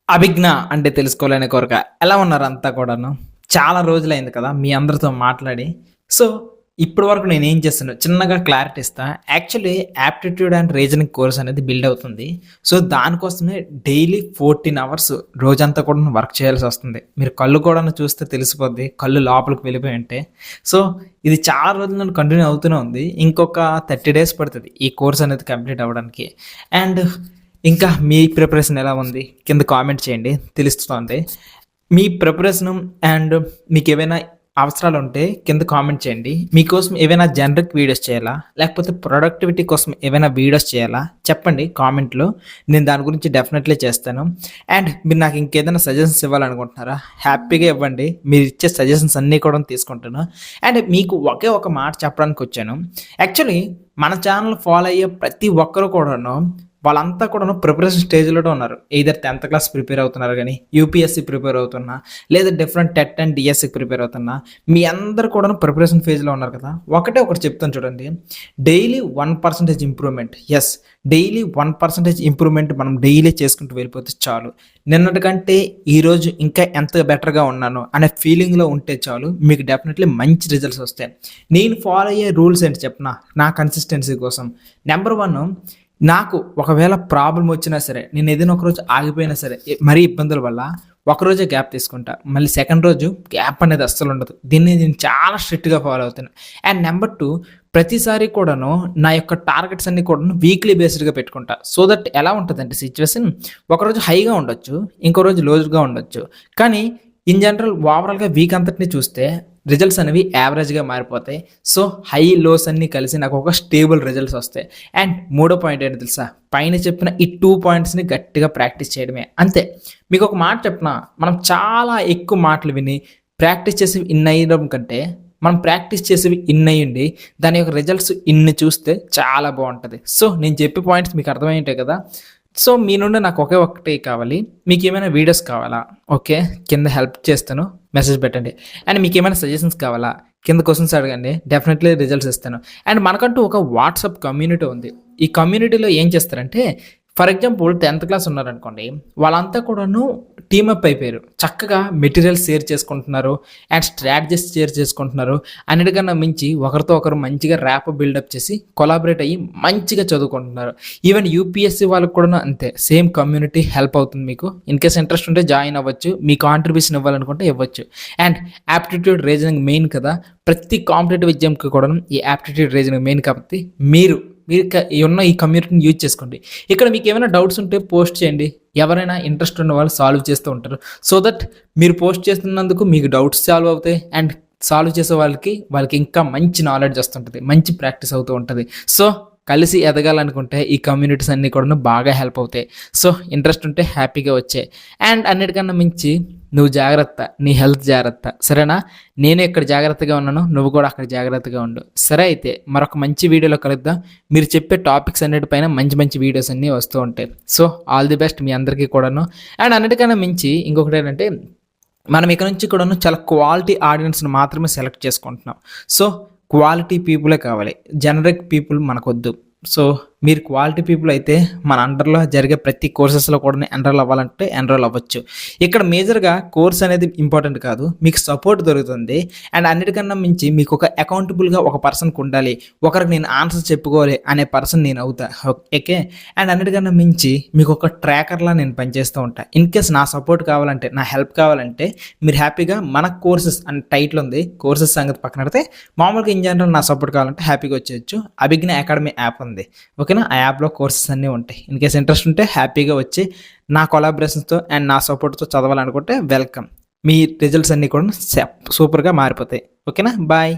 అభిజ్ఞ అంటే తెలుసుకోవాలనే కోరిక. ఎలా ఉన్నారు అంతా కూడాను? చాలా రోజులైంది కదా! మీ అందరితో మాట్లాడి. సో, ఇప్పటి వరకు నేనేం చేశానో చిన్నగా క్లారిటీ ఇస్తా. Actually aptitude and reasoning course అనేది బిల్డ్ అవుతుంది. సో, దానికోసమే డైలీ 14 అవర్స్ రోజంతా కూడా వర్క్ చేయాల్సొస్తుంది. మీరు కళ్ళు కూడాను చూస్తే తెలిసిపోద్ది. కళ్ళు లోపలికి వెళ్ళిపోయి ఉంటే. సో, ఇది చాలా రోజుల నుండి కంటిన్యూ అవుతూనే ఉంది. ఇంకొక 30 డేస్ పడతది ఈ కోర్స్ అనేది కంప్లీట్ అవ్వడానికి. అండ్ ఇంకా మీ ప్రిపరేషన్ ఎలా ఉంది? కింద కామెంట్ చేయండి తెలుస్తుంది. మీ ప్రిపరేషను అండ్ మీకేవైనా అవసరాలుంటే కింద కామెంట్ చేయండి. మీకోసం ఏవైనా జనరిక్ వీడియోస్ చేయాలా? లేకపోతే ప్రొడక్టివిటీ కోసం ఏవైనా వీడియోస్ చేయాలా? చెప్పండి కామెంట్‌లో. నేను దాని గురించి డెఫినెట్‌లీ చేస్తాను. అండ్ మీరు నాకు ఇంకేదైనా సజెషన్స్ ఇవ్వాలనుకుంటున్నారా? హ్యాపీగా ఇవ్వండి. మీరిచ్చే సజెషన్స్ అన్నీ కూడా తీసుకుంటాను. అండ్ మీకు ఒకే ఒక మాట చెప్పడానికొచ్చాను. యాక్చువల్లీ మన ఛానల్ ఫాలో అయ్యే ప్రతి ఒక్కరు కూడాను వాళ్ళంతా కూడాను ప్రిపరేషన్ స్టేజ్‌లోనే ఉన్నారు. ఎయిదర్ 10థ్ క్లాస్ ప్రిపేర్ అవుతున్నారు గానీ, యూపీఎస్సీ ప్రిపేర్ అవుతున్నా, లేదా డిఫరెంట్ టెట్ అండ్ డీఎస్సీకి ప్రిపేర్ అవుతున్నా, మీ అందరూ కూడాను ప్రిపరేషన్ ఫేజ్‌లో ఉన్నారు కదా! ఒకటి చెప్తాను చూడండి. Daily 1% improvement. Yes. Daily 1% improvement మనం డైలీ చేసుకుంటూ వెళ్ళిపోతే చాలు. నిన్నటి కంటే ఈరోజు ఇంకా ఎంత బెటర్‌గా ఉన్నాను అనే ఫీలింగ్‌లో ఉంటే చాలు. మీకు డెఫినెట్‌లీ మంచి రిజల్ట్స్ వస్తాయి. నేను ఫాలో అయ్యే రూల్స్ ఏంటి చెప్పనా? నా కన్సిస్టెన్సీ కోసం. నెంబర్ 1, నాకు ఒకవేళ ప్రాబ్లమ్ వచ్చినా సరే, నేను ఏదైనా ఒకరోజు ఆగిపోయినా సరే, మరీ ఇబ్బందుల వల్ల ఒకరోజే గ్యాప్ తీసుకుంటా. మళ్ళీ సెకండ్ రోజు గ్యాప్ అనేది అస్సలు ఉండదు. దీన్ని నేను చాలా స్ట్రిక్ట్‌గా ఫాలో అవుతాను. అండ్ నెంబర్ 2, ప్రతిసారి కూడాను నా యొక్క టార్గెట్స్ అన్నీ కూడాను వీక్లీ బేస్డ్‌గా పెట్టుకుంటా. సో దట్ ఎలా ఉంటదంటే సిట్యుయేషన్, ఒకరోజు హైగా ఉండొచ్చు, ఇంకో రోజు లోగా ఉండొచ్చు. కానీ ఇన్ జనరల్ ఓవరాల్‌గా వీక్ అంతటిని చూస్తే రిజల్ట్స్ అనేవి యావరేజ్‌గా మారిపోతాయి. సో, హై, లోస్ అన్నీ కలిసి నాకు ఒక స్టేబుల్ రిజల్ట్స్ వస్తాయి. అండ్ మూడో పాయింట్ ఏంటో తెలుసా? పైన చెప్పిన ఈ 2 పాయింట్స్‌ని గట్టిగా ప్రాక్టీస్ చేయడమే. అంతే. మీకు ఒక మాట చెప్పనా? మనం చాలా ఎక్కువ మాటలు విని ప్రాక్టీస్ చేసి ఇన్ అయ్యడం కంటే, మనం ప్రాక్టీస్ చేసేవి ఇన్ అయ్యుండి దాని యొక్క రిజల్ట్స్ ఇన్ని చూస్తే చాలా బావుంటది. సో, నేను చెప్పే పాయింట్స్ మీకు అర్థమై ఉంటాయి కదా! సో, మీ నుండి నాకు ఒకే ఒక్కటే కావాలి. మీకేమైనా వీడియోస్ కావాలా? ఓకే. కింద హెల్ప్ చేస్తాను. మెసేజ్ పెట్టండి. అండ్ మీకేమైనా సజెషన్స్ కావాలా? కింద క్వెషన్స్ అడగండి. డెఫినెట్‌లీ రిజల్ట్స్ ఇస్తాను. అండ్ మనకంటూ ఒక వాట్సాప్ కమ్యూనిటీ ఉంది. ఈ కమ్యూనిటీలో ఏం చేస్తారంటే, ఫర్ ఎగ్జాంపుల్ 10థ్ క్లాస్ ఉన్నారనుకోండి, వాళ్ళంతా కూడాను టీమ్ అప్ అయిపోయారు. చక్కగా మెటీరియల్స్ షేర్ చేసుకుంటున్నారు. అండ్ స్ట్రాటజీస్ షేర్ చేసుకుంటున్నారు. అన్నిటికన్నా మించి ఒకరితో ఒకరు మంచిగా ర్యాప్ బిల్డప్ చేసి కొలాబరేట్ అయ్యి మంచిగా చదువుకుంటున్నారు. ఈవెన్ యూపీఎస్సీ వాళ్ళకి కూడాను అంతే. సేమ్ కమ్యూనిటీ హెల్ప్ అవుతుంది మీకు. ఇన్‌కేస్ ఇంట్రెస్ట్ ఉంటే జాయిన్ అవ్వచ్చు. మీ కాంట్రిబ్యూషన్ ఇవ్వాలనుకుంటే ఇవ్వచ్చు. అండ్ యాప్టిట్యూడ్ రీజనింగ్ మెయిన్ కదా! ప్రతి కాంపిటేటివ్ ఎగ్జామ్‌కి కూడాను ఈ యాప్టిట్యూడ్ రీజనింగ్ మెయిన్ కాబట్టి మీరు ఉన్న ఈ కమ్యూనిటీని యూజ్ చేసుకోండి. ఇక్కడ మీకు ఏమైనా డౌట్స్ ఉంటే పోస్ట్ చేయండి. ఎవరైనా ఇంట్రెస్ట్ ఉన్న వాళ్ళు సాల్వ్ చేస్తూ ఉంటారు. సో దట్ మీరు పోస్ట్ చేస్తున్నందుకు మీకు డౌట్స్ సాల్వ్ అవుతాయి. అండ్ సాల్వ్ చేసే వాళ్ళకి ఇంకా మంచి నాలెడ్జ్ వస్తుంటది. మంచి ప్రాక్టీస్ అవుతూ ఉంటది. సో, కలిసి ఎదగాలనుకుంటే ఈ కమ్యూనిటీస్ అన్నీ కూడాను బాగా హెల్ప్ అవుతాయి. సో, ఇంట్రెస్ట్ ఉంటే హ్యాపీగా వచ్చేయి. అండ్ అన్నిటికన్నా మించి నువ్వు జాగ్రత్త. నీ హెల్త్ జాగ్రత్త. సరేనా? నేను ఇక్కడ జాగ్రత్తగా ఉన్నాను. నువ్వు కూడా అక్కడ జాగ్రత్తగా ఉండు. సరే అయితే మరొక మంచి వీడియోలో కలుద్దాం. మీరు చెప్పే టాపిక్స్ అన్నిటిపైన మంచి మంచి వీడియోస్ అన్నీ వస్తూ ఉంటాయి. సో, ఆల్ ది బెస్ట్ మీ అందరికీ కూడాను. అండ్ అన్నిటికన్నా మించి ఇంకొకటి ఏంటంటే, మనం ఇక నుంచి కూడాను చాలా క్వాలిటీ ఆడియన్స్‌ని మాత్రమే సెలెక్ట్ చేసుకుంటున్నాం. సో, క్వాలిటీ పీపులే కావాలి. జనరిక్ పీపుల్ మనకొద్దు. సో, మీరు క్వాలిటీ పీపుల్ అయితే మన అండర్‌లో జరిగే ప్రతి కోర్సెస్‌లో కూడా ఎన్రోల్ అవ్వాలంటే ఎన్రోల్ అవ్వచ్చు. ఇక్కడ మేజర్‌గా కోర్స్ అనేది ఇంపార్టెంట్ కాదు. మీకు సపోర్ట్ దొరుకుతుంది. అండ్ అన్నిటికన్నా మించి మీకు ఒక అకౌంటబుల్‌గా ఒక పర్సన్‌కి ఉండాలి. ఒకరికి నేను ఆన్సర్ చెప్పుకోవాలి అనే పర్సన్ నేను అవుతా. ఓకే. అండ్ అన్నిటికన్నా మించి మీకు ఒక ట్రాకర్‌లా నేను పనిచేస్తూ ఉంటా. ఇన్‌కేస్ నా సపోర్ట్ కావాలంటే, నా హెల్ప్ కావాలంటే మీరు హ్యాపీగా మన కోర్సెస్ అని టైటిల్ ఉంది. కోర్సెస్ సంగతి పక్కన పెడితే మామూలుగా ఇన్ జనరల్ నా సపోర్ట్ కావాలంటే హ్యాపీగా వచ్చేయచ్చు. అభిజ్ఞ అకాడమీ యాప్ ఉంది. ఓకేనా? ఆ యాప్‌లో కోర్సెస్ అన్నీ ఉంటాయి. ఇన్‌కేస్ ఇంట్రెస్ట్ ఉంటే హ్యాపీగా వచ్చి నా కొలాబరేషన్స్‌తో అండ్ నా సపోర్ట్‌తో చదవాలనుకుంటే వెల్కమ్. మీ రిజల్ట్స్ అన్నీ కూడా సూపర్‌గా మారిపోతాయి. ఓకేనా? బాయ్.